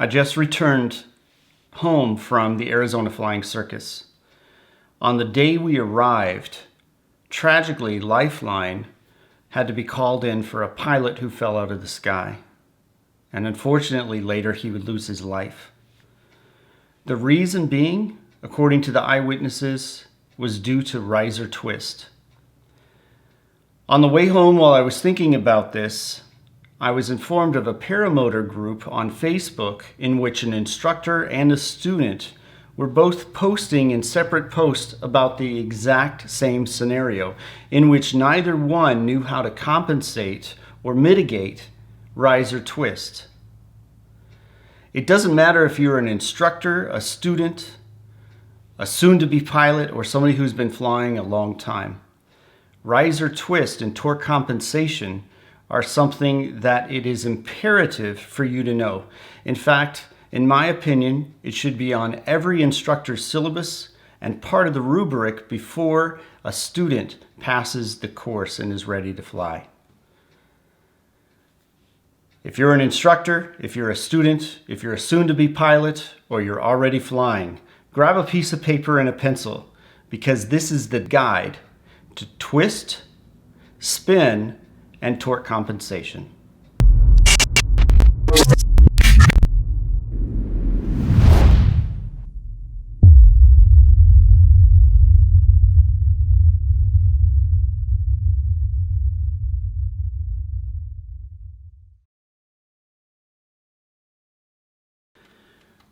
I just returned home from the Arizona Flying Circus. On the day we arrived, tragically, Lifeline had to be called in for a pilot who fell out of the sky. And unfortunately, later he would lose his life. The reason being, according to the eyewitnesses, was due to riser twist. On the way home, while I was thinking about this, I was informed of a paramotor group on Facebook in which an instructor and a student were both posting in separate posts about the exact same scenario, in which neither one knew how to compensate or mitigate riser twist. It doesn't matter if you're an instructor, a student, a soon-to-be pilot, or somebody who's been flying a long time. Riser twist and torque compensation are something that it is imperative for you to know. In fact, in my opinion, it should be on every instructor's syllabus and part of the rubric before a student passes the course and is ready to fly. If you're an instructor, if you're a student, if you're a soon-to-be pilot, or you're already flying, grab a piece of paper and a pencil, because this is the guide to twist, spin, and torque compensation.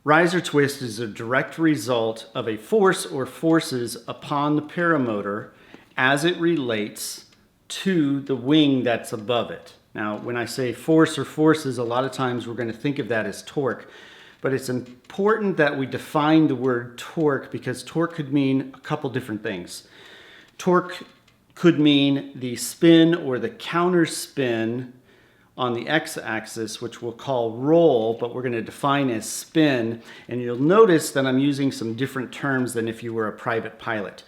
Riser twist is a direct result of a force or forces upon the paramotor as it relates to the wing that's above it. Now, when I say force or forces, a lot of times we're going to think of that as torque, but it's important that we define the word torque, because torque could mean a couple different things. Torque could mean the spin or the counter spin on the x-axis, which we'll call roll, but we're going to define as spin. And you'll notice that I'm using some different terms than if you were a private pilot.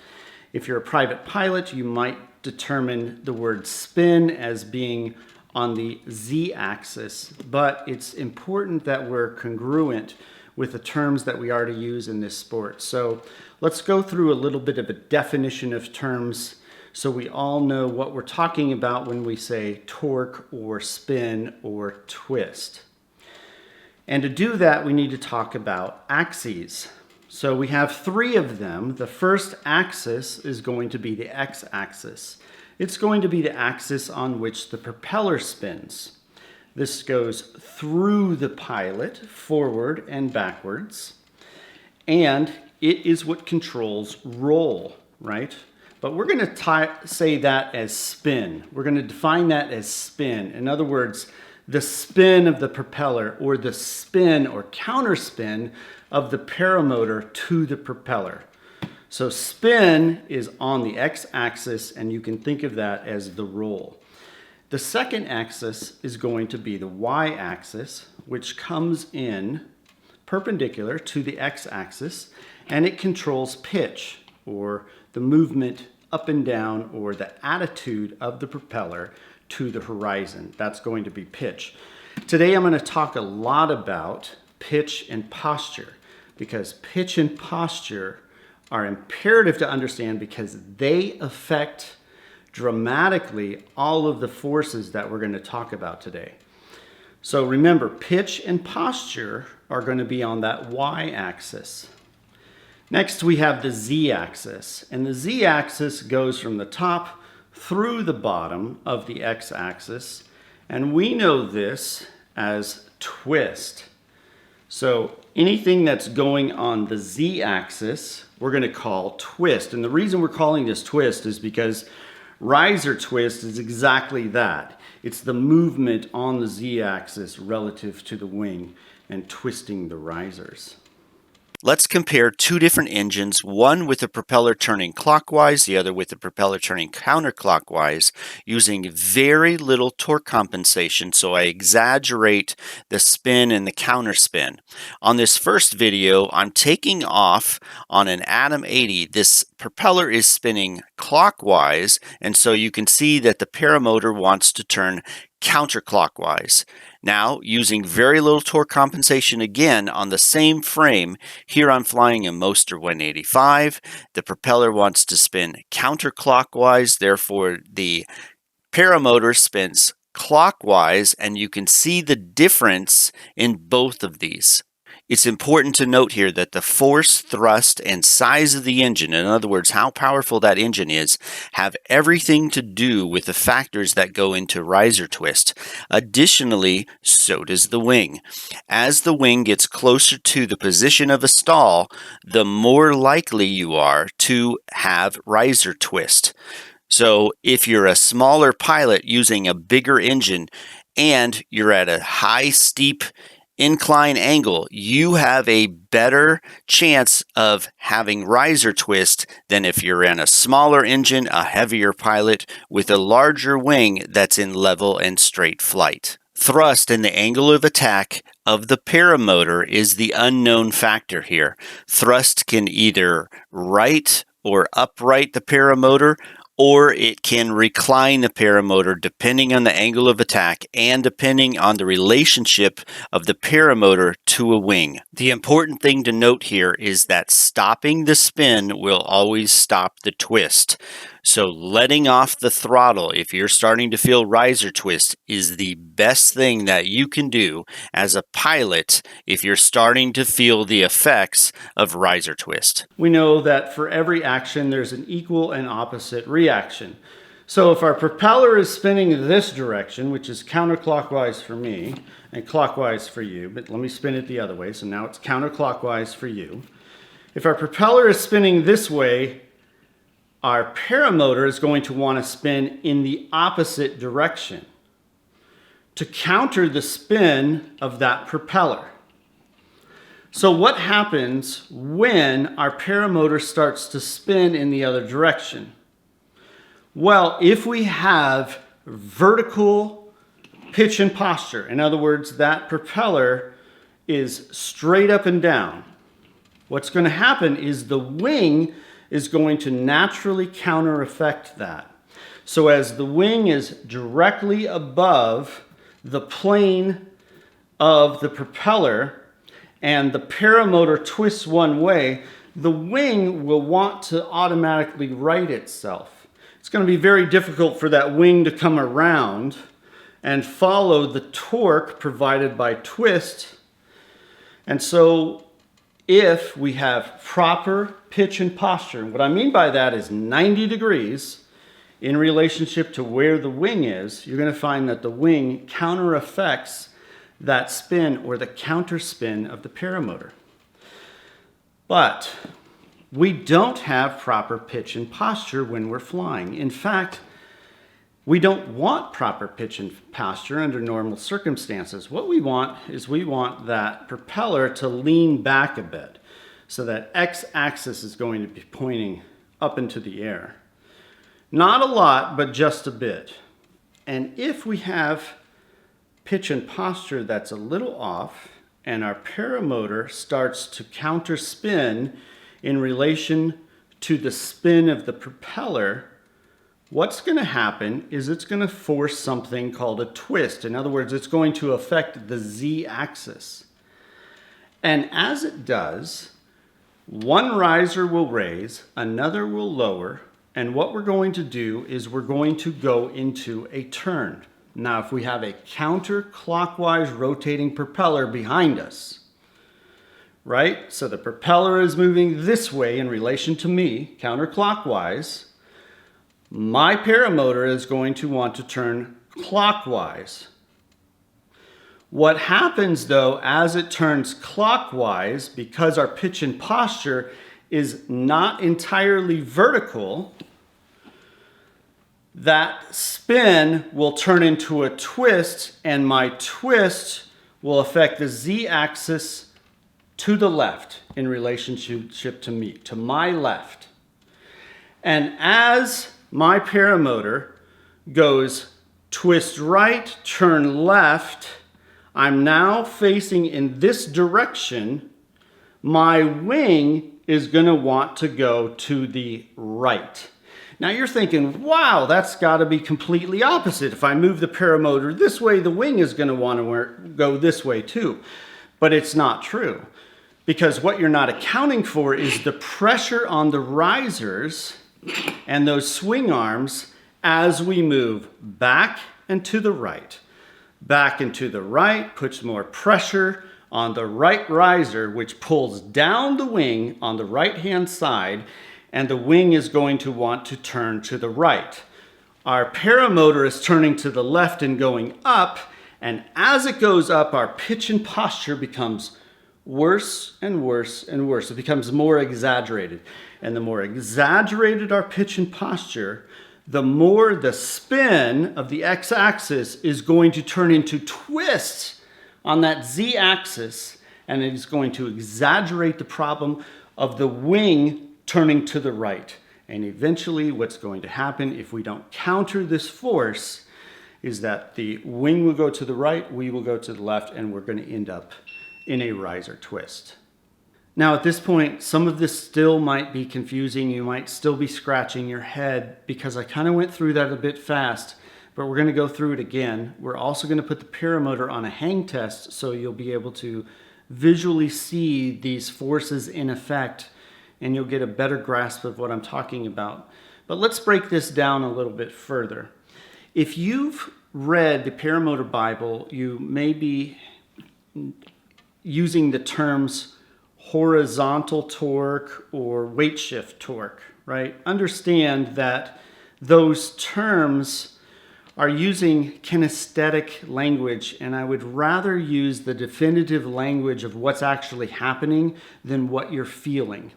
If you're a private pilot, you might determine the word spin as being on the z-axis, but it's important that we're congruent with the terms that we are to use in this sport. So let's go through a little bit of a definition of terms so we all know what we're talking about when we say torque or spin or twist. And to do that, we need to talk about axes. So we have three of them. The first axis is going to be the x-axis. It's going to be the axis on which the propeller spins. This goes through the pilot, forward and backwards, and it is what controls roll, right? But we're going to say that as spin. We're going to define that as spin. In other words, the spin of the propeller, or the spin or counterspin of the paramotor to the propeller. So spin is on the x-axis, and you can think of that as the roll. The second axis is going to be the y-axis, which comes in perpendicular to the x-axis, and it controls pitch, or the movement up and down, or the attitude of the propeller to the horizon. That's going to be pitch. Today I'm going to talk a lot about pitch and posture, because pitch and posture are imperative to understand, because they affect dramatically all of the forces that we're going to talk about today. So remember, pitch and posture are going to be on that y-axis. Next, we have the z-axis, and the z-axis goes from the top through the bottom of the x-axis, and we know this as twist. So anything that's going on the z-axis, we're going to call twist. And the reason we're calling this twist is because riser twist is exactly that. It's the movement on the z-axis relative to the wing and twisting the risers. Let's compare two different engines, one with the propeller turning clockwise, the other with the propeller turning counterclockwise, using very little torque compensation, so I exaggerate the spin and the counterspin. On this first video, I'm taking off on an Atom 80. This propeller is spinning clockwise, and so you can see that the paramotor wants to turn counterclockwise. Now, using very little torque compensation again on the same frame, here I'm flying a Moster 185. The propeller wants to spin counterclockwise, therefore the paramotor spins clockwise, and you can see the difference in both of these. It's important to note here that the force, thrust, and size of the engine, in other words, how powerful that engine is, have everything to do with the factors that go into riser twist. Additionally, so does the wing. As the wing gets closer to the position of a stall, the more likely you are to have riser twist. So if you're a smaller pilot using a bigger engine and you're at a high, steep incline angle, you have a better chance of having riser twist than if you're in a smaller engine, a heavier pilot with a larger wing that's in level and straight flight. Thrust and the angle of attack of the paramotor is the unknown factor here. Thrust can either right or upright the paramotor, or it can recline the paramotor depending on the angle of attack and depending on the relationship of the paramotor to a wing. The important thing to note here is that stopping the spin will always stop the twist. So letting off the throttle if you're starting to feel riser twist is the best thing that you can do as a pilot if you're starting to feel the effects of riser twist. We know that for every action, there's an equal and opposite reaction. So if our propeller is spinning this direction, which is counterclockwise for me and clockwise for you, but let me spin it the other way. So now it's counterclockwise for you. If our propeller is spinning this way, our paramotor is going to want to spin in the opposite direction to counter the spin of that propeller. So what happens when our paramotor starts to spin in the other direction? Well, if we have vertical pitch and posture, in other words, that propeller is straight up and down, what's going to happen is the wing is going to naturally counter effect that. So as the wing is directly above the plane of the propeller and the paramotor twists one way, the wing will want to automatically right itself. It's going to be very difficult for that wing to come around and follow the torque provided by twist. And so if we have proper pitch and posture, and what I mean by that is 90 degrees in relationship to where the wing is, you're going to find that the wing counter affects that spin or the counter spin of the paramotor. But we don't have proper pitch and posture when we're flying. In fact, we don't want proper pitch and posture under normal circumstances. What we want is we want that propeller to lean back a bit so that x-axis is going to be pointing up into the air. Not a lot, but just a bit. And if we have pitch and posture that's a little off and our paramotor starts to counter spin in relation to the spin of the propeller, what's going to happen is it's going to force something called a twist. In other words, it's going to affect the z-axis. And as it does, one riser will raise, another will lower, and what we're going to do is we're going to go into a turn. Now, if we have a counterclockwise rotating propeller behind us, right? So the propeller is moving this way in relation to me, counterclockwise. My paramotor is going to want to turn clockwise. What happens though, as it turns clockwise, because our pitch and posture is not entirely vertical, that spin will turn into a twist, and my twist will affect the z-axis to the left in relationship to me, to my left. And as my paramotor goes twist right, turn left, I'm now facing in this direction. My wing is going to want to go to the right. Now you're thinking, wow, that's got to be completely opposite. If I move the paramotor this way, the wing is going to want to go this way too. But it's not true, because what you're not accounting for is the pressure on the risers and those swing arms as we move back and to the right. Back and to the right puts more pressure on the right riser, which pulls down the wing on the right-hand side, and the wing is going to want to turn to the right. Our paramotor is turning to the left and going up, and as it goes up, our pitch and posture becomes worse and worse and worse. It becomes more exaggerated. And the more exaggerated our pitch and posture, the more the spin of the x-axis is going to turn into twists on that z-axis, and it is going to exaggerate the problem of the wing turning to the right. And eventually what's going to happen if we don't counter this force is that the wing will go to the right, we will go to the left, and we're going to end up in a riser twist. Now at this point, some of this still might be confusing. You might still be scratching your head because I kind of went through that a bit fast, but we're going to go through it again. We're also going to put the paramotor on a hang test so you'll be able to visually see these forces in effect, and you'll get a better grasp of what I'm talking about. But let's break this down a little bit further. If you've read the Paramotor Bible, you may be using the terms horizontal torque or weight shift torque, right? Understand that those terms are using kinesthetic language, and I would rather use the definitive language of what's actually happening than what you're feeling.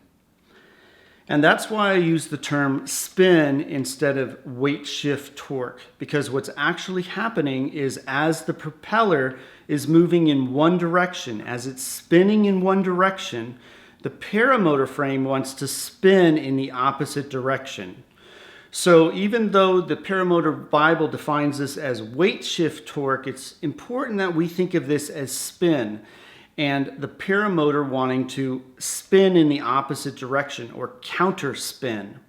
And that's why I use the term spin instead of weight shift torque, because what's actually happening is as the propeller is moving in one direction, as it's spinning in one direction, the paramotor frame wants to spin in the opposite direction. So even though the Paramotor Bible defines this as weight shift torque, it's important that we think of this as spin, and the paramotor wanting to spin in the opposite direction or counter spin.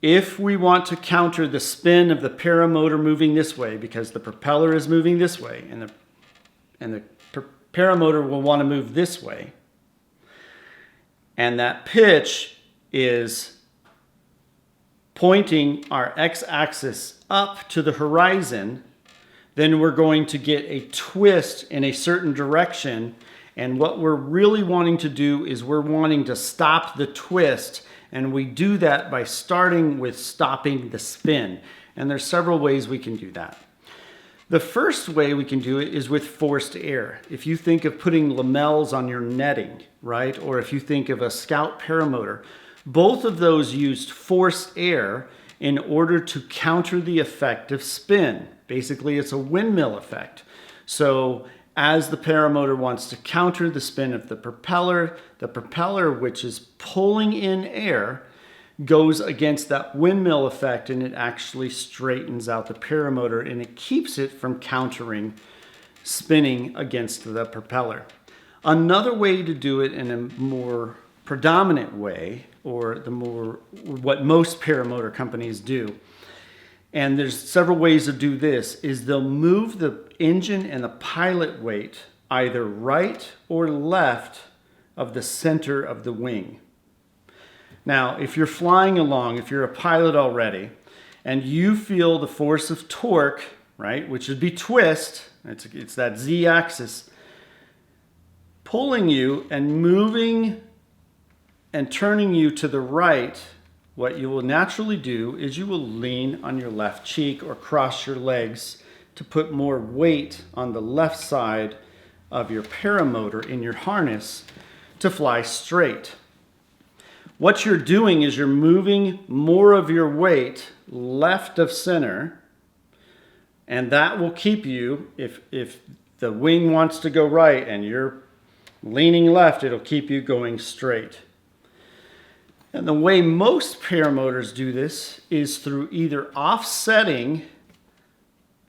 If we want to counter the spin of the paramotor moving this way, because the propeller is moving this way and the paramotor will want to move this way, and that pitch is pointing our x-axis up to the horizon, then we're going to get a twist in a certain direction. And what we're really wanting to do is we're wanting to stop the twist. And we do that by starting with stopping the spin. And there's several ways we can do that. The first way we can do it is with forced air. If you think of putting lamels on your netting, right? Or if you think of a Scout paramotor, both of those used forced air in order to counter the effect of spin. Basically, it's a windmill effect. So as the paramotor wants to counter the spin of the propeller, which is pulling in air, goes against that windmill effect, and it actually straightens out the paramotor, and it keeps it from countering spinning against the propeller. Another way to do it in a more predominant way, or what most paramotor companies do, and there's several ways to do this, is they'll move the engine and the pilot weight either right or left of the center of the wing. Now, if you're flying along, if you're a pilot already, and you feel the force of torque, right, which would be twist, it's that z-axis, pulling you and moving and turning you to the right, what you will naturally do is you will lean on your left cheek or cross your legs to put more weight on the left side of your paramotor in your harness to fly straight. What you're doing is you're moving more of your weight left of center, and that will keep you, if the wing wants to go right and you're leaning left, it'll keep you going straight. And the way most paramotors do this is through either offsetting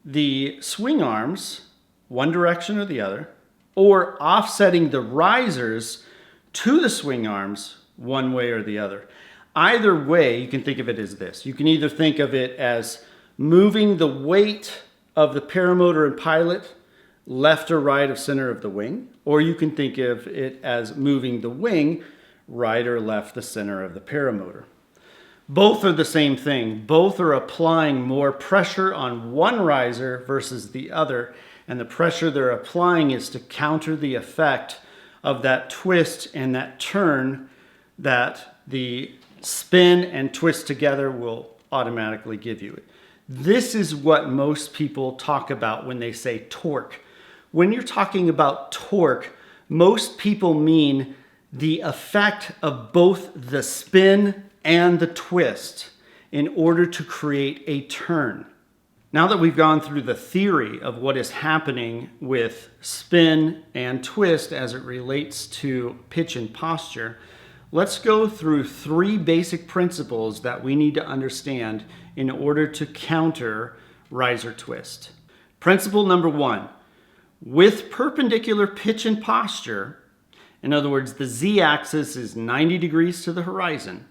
the swing arms one direction or the other, or offsetting the risers to the swing arms one way or the other. Either way, you can think of it as this. You can either think of it as moving the weight of the paramotor and pilot left or right of center of the wing, or you can think of it as moving the wing right or left the center of the paramotor. Both are the same thing. Both are applying more pressure on one riser versus the other, and the pressure they're applying is to counter the effect of that twist and that turn that the spin and twist together will automatically give you. This is what most people talk about when they say torque. When you're talking about torque, most people mean the effect of both the spin and the twist in order to create a turn. Now that we've gone through the theory of what is happening with spin and twist as it relates to pitch and posture, let's go through 3 basic principles that we need to understand in order to counter riser twist. Principle number 1, with perpendicular pitch and posture, in other words, the z-axis is 90 degrees to the horizon,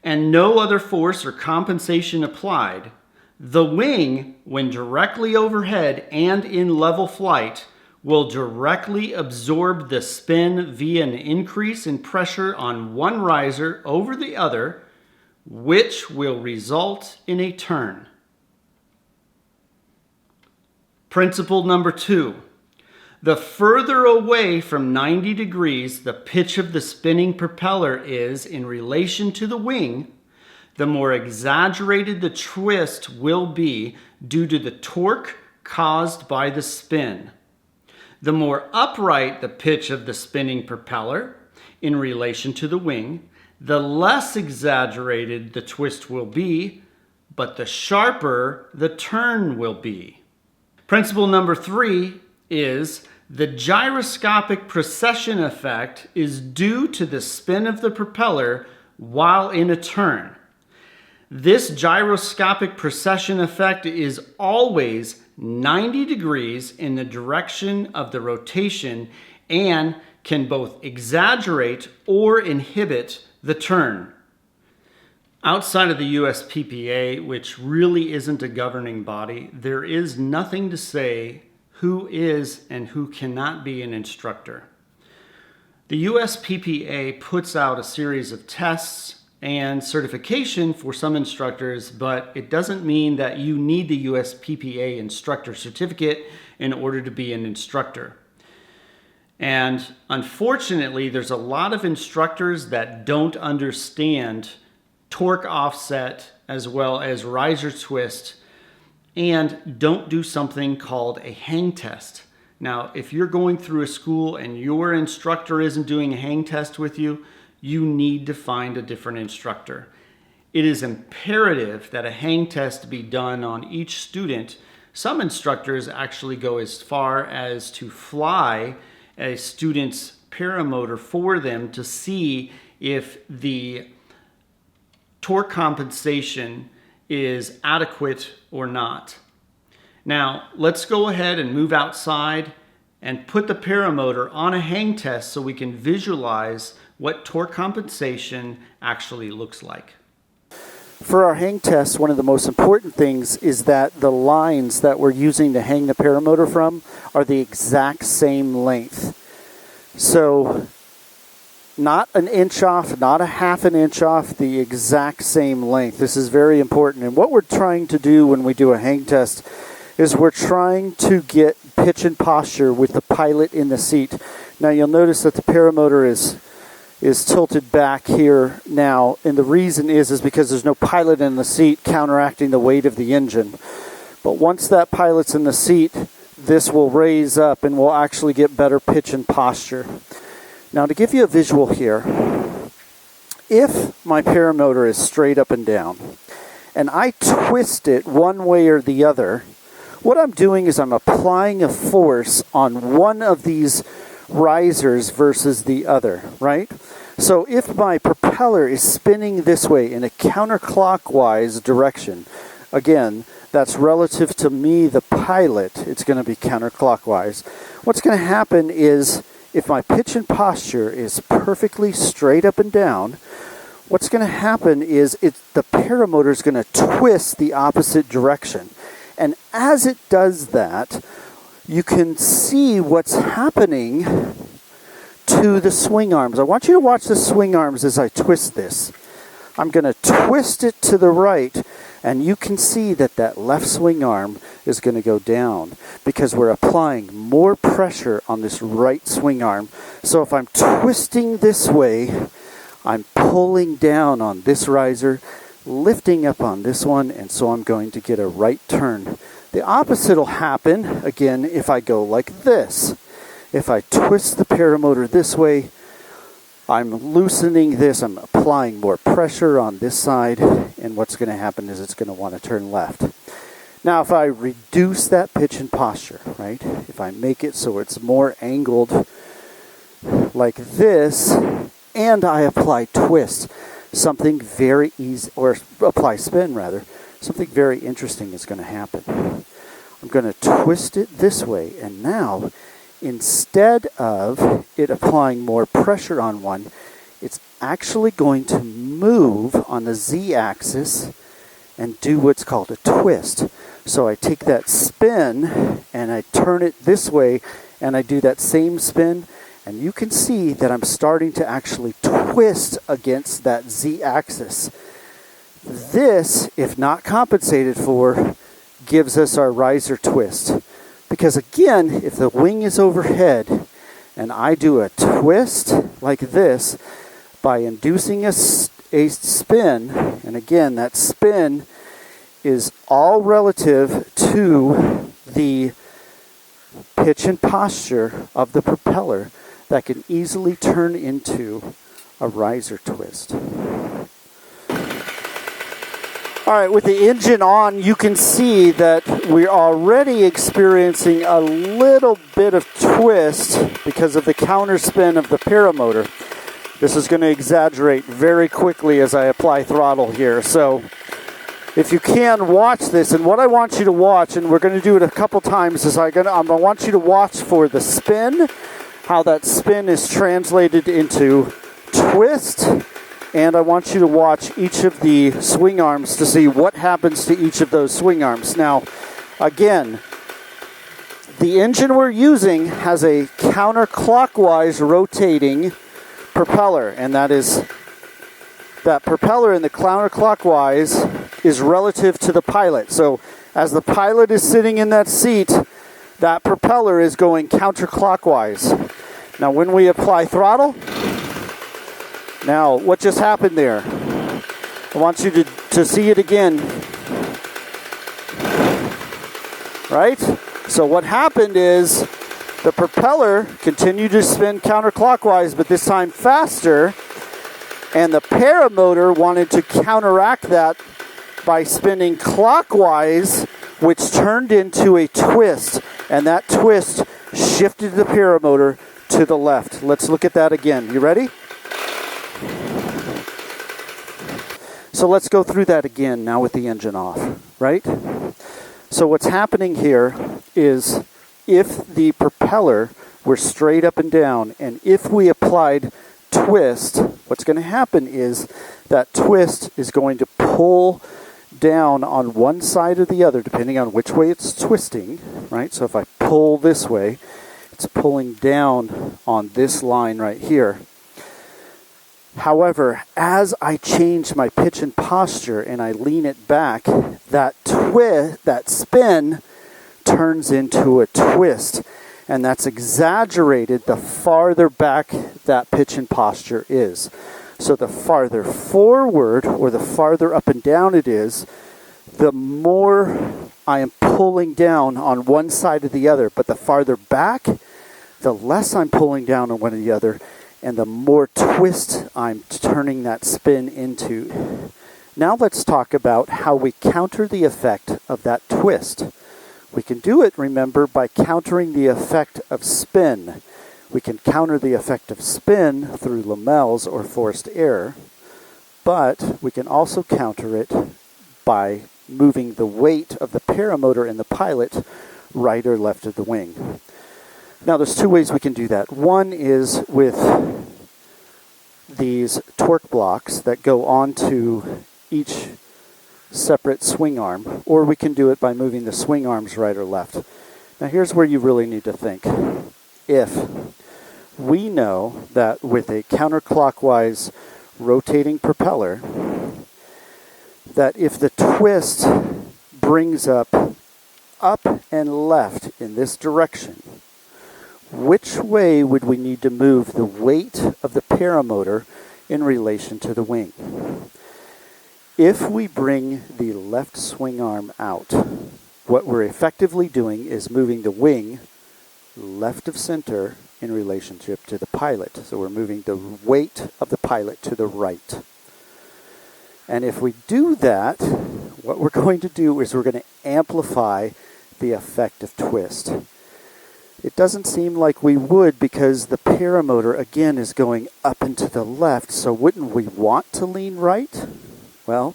and no other force or compensation applied, the wing, when directly overhead and in level flight, will directly absorb the spin via an increase in pressure on one riser over the other, which will result in a turn. Principle number 2. The further away from 90 degrees the pitch of the spinning propeller is in relation to the wing, the more exaggerated the twist will be due to the torque caused by the spin. The more upright the pitch of the spinning propeller in relation to the wing, the less exaggerated the twist will be, but the sharper the turn will be. Principle number 3 is the gyroscopic precession effect is due to the spin of the propeller while in a turn. This gyroscopic precession effect is always 90 degrees in the direction of the rotation and can both exaggerate or inhibit the turn. Outside of the USPPA, which really isn't a governing body, there is nothing to say who is and who cannot be an instructor. The USPPA puts out a series of tests and certification for some instructors, but it doesn't mean that you need the USPPA instructor certificate in order to be an instructor. And unfortunately, there's a lot of instructors that don't understand torque offset as well as riser twist and don't do something called a hang test. Now, if you're going through a school and your instructor isn't doing a hang test with you, you need to find a different instructor. It is imperative that a hang test be done on each student. Some instructors actually go as far as to fly a student's paramotor for them to see if the torque compensation is adequate or not. Now, let's go ahead and move outside and put the paramotor on a hang test so we can visualize what torque compensation actually looks like. For our hang test, one of the most important things is that the lines that we're using to hang the paramotor from are the exact same length. So, not an inch off, not a half an inch off, the exact same length. This is very important. And what we're trying to do when we do a hang test is we're trying to get pitch and posture with the pilot in the seat. Now you'll notice that the paramotor is tilted back here now, and the reason is because there's no pilot in the seat counteracting the weight of the engine. But once that pilot's in the seat, this will raise up and we'll actually get better pitch and posture. Now to give you a visual here, if my paramotor is straight up and down and I twist it one way or the other, what I'm doing is I'm applying a force on one of these risers versus the other, right? So if my propeller is spinning this way in a counterclockwise direction, again, that's relative to me, the pilot, it's going to be counterclockwise. What's going to happen is if my pitch and posture is perfectly straight up and down, what's going to happen is the paramotor is going to twist the opposite direction. And as it does that, you can see what's happening to the swing arms. I want you to watch the swing arms as I twist this. I'm going to twist it to the right, and you can see that that left swing arm is going to go down because we're applying more pressure on this right swing arm. So if I'm twisting this way, I'm pulling down on this riser, lifting up on this one, and so I'm going to get a right turn. The opposite will happen, again, if I go like this. If I twist the paramotor this way, I'm loosening this, I'm applying more pressure on this side, and what's going to happen is it's going to want to turn left. Now, if I reduce that pitch and posture, right, if I make it so it's more angled like this, and I apply twist, something very easy, or apply spin rather, something very interesting is going to happen. I'm going to twist it this way, and now, instead of it applying more pressure on one, it's actually going to move on the z-axis and do what's called a twist. So I take that spin and I turn it this way and I do that same spin, and you can see that I'm starting to actually twist against that z-axis. This, if not compensated for, gives us our riser twist. Because again, if the wing is overhead and I do a twist like this by inducing a spin, and again, that spin is all relative to the pitch and posture of the propeller, that can easily turn into a riser twist. All right, with the engine on, you can see that we're already experiencing a little bit of twist because of the counterspin of the paramotor. This is going to exaggerate very quickly as I apply throttle here. So if you can, watch this. And what I want you to watch, and we're going to do it a couple times, is I want you to watch for the spin, how that spin is translated into twist. And I want you to watch each of the swing arms to see what happens to each of those swing arms. Now, again, the engine we're using has a counterclockwise rotating propeller, and that propeller in the counterclockwise is relative to the pilot. So as the pilot is sitting in that seat, that propeller is going counterclockwise. Now, when we apply throttle, now, what just happened there? I want you to see it again. Right? So what happened is the propeller continued to spin counterclockwise, but this time faster, and the paramotor wanted to counteract that by spinning clockwise, which turned into a twist, and that twist shifted the paramotor to the left. Let's look at that again. You ready? So let's go through that again now with the engine off, right? So what's happening here is if the propeller were straight up and down, and if we applied twist, what's going to happen is that twist is going to pull down on one side or the other, depending on which way it's twisting, right? So if I pull this way, it's pulling down on this line right here. However, as I change my pitch and posture and I lean it back, that spin turns into a twist. And that's exaggerated the farther back that pitch and posture is. So the farther forward or the farther up and down it is, the more I am pulling down on one side or the other. But the farther back, the less I'm pulling down on one or the other, and the more twist I'm turning that spin into. Now let's talk about how we counter the effect of that twist. We can do it, remember, by countering the effect of spin. We can counter the effect of spin through lamelles or forced air, but we can also counter it by moving the weight of the paramotor and the pilot right or left of the wing. Now, there's two ways we can do that. One is with these torque blocks that go onto each separate swing arm, or we can do it by moving the swing arms right or left. Now here's where you really need to think. If we know that with a counterclockwise rotating propeller, that if the twist brings up and left in this direction, which way would we need to move the weight of the paramotor in relation to the wing? If we bring the left swing arm out, what we're effectively doing is moving the wing left of center in relationship to the pilot. So we're moving the weight of the pilot to the right. And if we do that, what we're going to do is we're going to amplify the effect of twist. It doesn't seem like we would because the paramotor, again, is going up and to the left, so wouldn't we want to lean right? Well,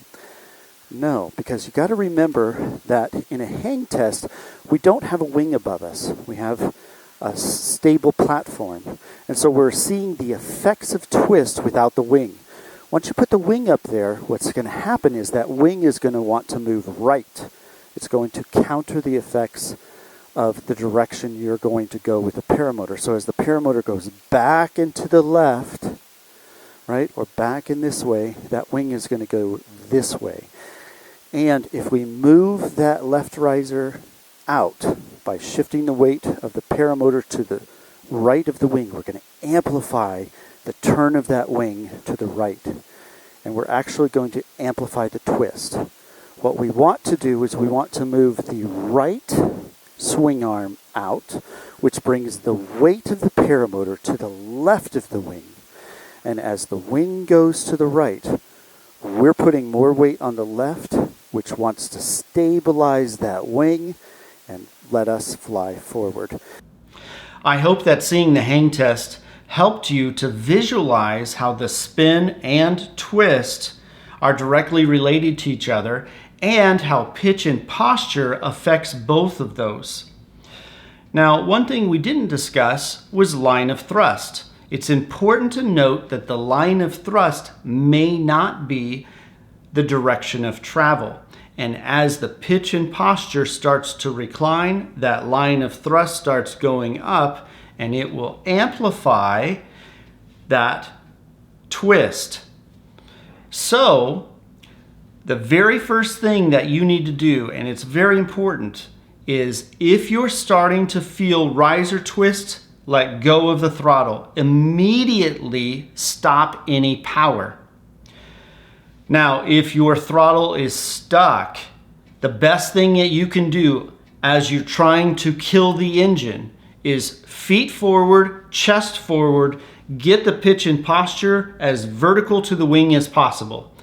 no, because you got to remember that in a hang test, we don't have a wing above us. We have a stable platform. And so we're seeing the effects of twist without the wing. Once you put the wing up there, what's going to happen is that wing is going to want to move right. It's going to counter the effects of the direction you're going to go with the paramotor. So as the paramotor goes back into the left, right, or back in this way, that wing is going to go this way. And if we move that left riser out by shifting the weight of the paramotor to the right of the wing, we're going to amplify the turn of that wing to the right. And we're actually going to amplify the twist. What we want to do is we want to move the right swing arm out, which brings the weight of the paramotor to the left of the wing. And as the wing goes to the right, we're putting more weight on the left, which wants to stabilize that wing and let us fly forward. I hope that seeing the hang test helped you to visualize how the spin and twist are directly related to each other and how pitch and posture affects both of those. Now, one thing we didn't discuss was line of thrust. It's important to note that the line of thrust may not be the direction of travel. And as the pitch and posture starts to recline, that line of thrust starts going up and it will amplify that twist. So, the very first thing that you need to do, and it's very important, is if you're starting to feel riser twist, let go of the throttle. Immediately stop any power. Now, if your throttle is stuck, the best thing that you can do as you're trying to kill the engine is feet forward, chest forward, get the pitch and posture as vertical to the wing as possible,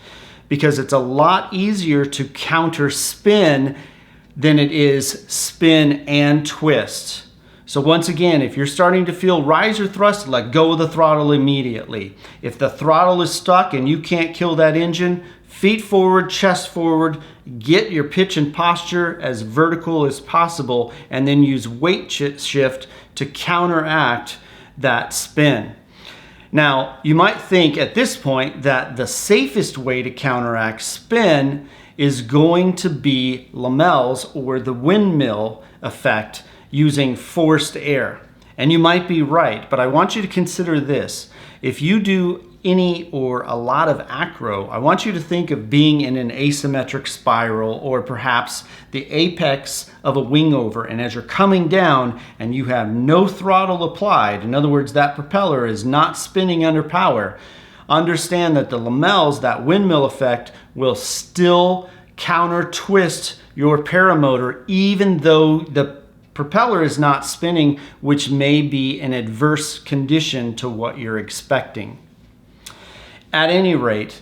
because it's a lot easier to counter spin than it is spin and twist. So once again, if you're starting to feel riser thrust, let go of the throttle immediately. If the throttle is stuck and you can't kill that engine, feet forward, chest forward, get your pitch and posture as vertical as possible, and then use weight shift to counteract that spin. Now, you might think at this point that the safest way to counteract spin is going to be lamels or the windmill effect using forced air. And you might be right, but I want you to consider this. If you do any or a lot of acro, I want you to think of being in an asymmetric spiral or perhaps the apex of a wing over, and as you're coming down and you have no throttle applied, in other words, that propeller is not spinning under power, understand that the lamels, that windmill effect, will still counter twist your paramotor even though the propeller is not spinning, which may be an adverse condition to what you're expecting. At any rate,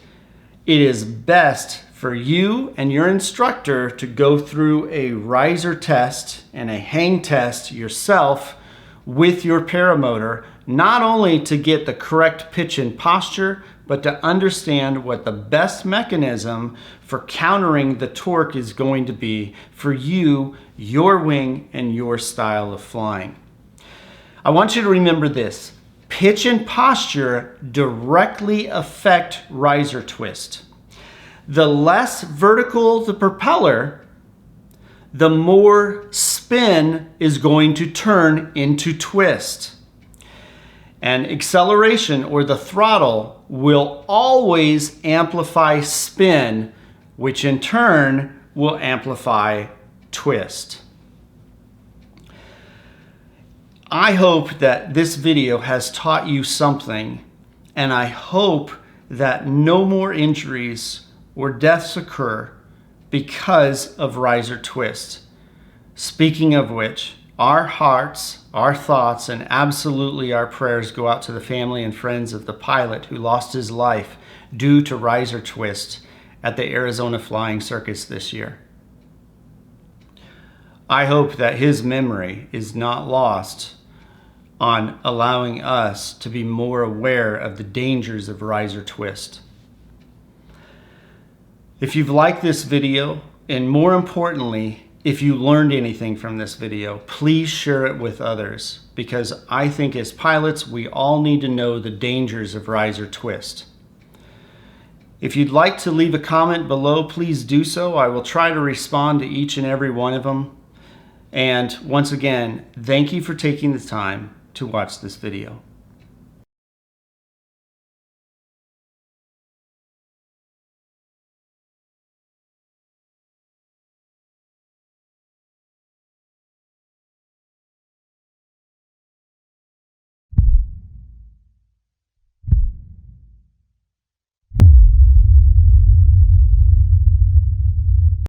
it is best for you and your instructor to go through a riser test and a hang test yourself with your paramotor, not only to get the correct pitch and posture, but to understand what the best mechanism for countering the torque is going to be for you, your wing, and your style of flying. I want you to remember this. Pitch and posture directly affect riser twist. The less vertical the propeller, the more spin is going to turn into twist. And acceleration, or the throttle, will always amplify spin, which in turn will amplify twist. I hope that this video has taught you something, and I hope that no more injuries or deaths occur because of riser twist. Speaking of which, our hearts, our thoughts, and absolutely our prayers go out to the family and friends of the pilot who lost his life due to riser twist at the Arizona Flying Circus this year. I hope that his memory is not lost on allowing us to be more aware of the dangers of riser twist. If you've liked this video, and more importantly, if you learned anything from this video, please share it with others, because I think as pilots, we all need to know the dangers of riser twist. If you'd like to leave a comment below, please do so. I will try to respond to each and every one of them. And once again, thank you for taking the time to watch this video.